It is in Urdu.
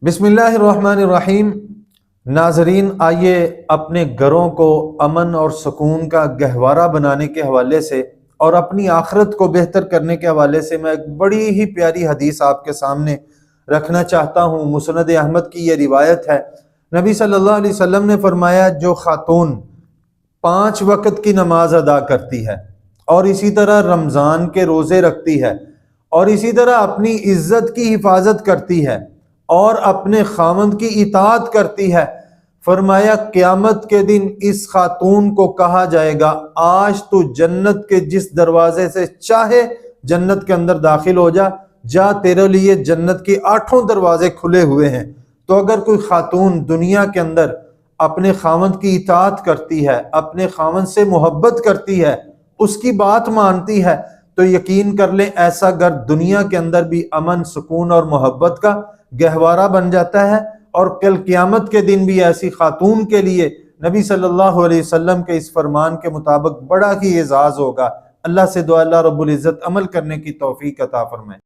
بسم اللہ الرحمن الرحیم۔ ناظرین، آئیے اپنے گھروں کو امن اور سکون کا گہوارہ بنانے کے حوالے سے اور اپنی آخرت کو بہتر کرنے کے حوالے سے میں ایک بڑی ہی پیاری حدیث آپ کے سامنے رکھنا چاہتا ہوں۔ مسند احمد کی یہ روایت ہے۔ نبی صلی اللہ علیہ وسلم نے فرمایا، جو خاتون 5 وقت کی نماز ادا کرتی ہے اور اسی طرح رمضان کے روزے رکھتی ہے اور اسی طرح اپنی عزت کی حفاظت کرتی ہے اور اپنے خاوند کی اطاعت کرتی ہے، فرمایا قیامت کے دن اس خاتون کو کہا جائے گا، آج تو جنت کے جس دروازے سے چاہے جنت کے اندر داخل ہو جا تیرے لیے جنت کے 8 دروازے کھلے ہوئے ہیں۔ تو اگر کوئی خاتون دنیا کے اندر اپنے خاوند کی اطاعت کرتی ہے، اپنے خاوند سے محبت کرتی ہے، اس کی بات مانتی ہے، تو یقین کر لیں ایسا گھر دنیا کے اندر بھی امن، سکون اور محبت کا گہوارہ بن جاتا ہے، اور کل قیامت کے دن بھی ایسی خاتون کے لیے نبی صلی اللہ علیہ وسلم کے اس فرمان کے مطابق بڑا ہی اعزاز ہوگا۔ اللہ سے دعا، اللہ رب العزت عمل کرنے کی توفیق عطا فرمائے۔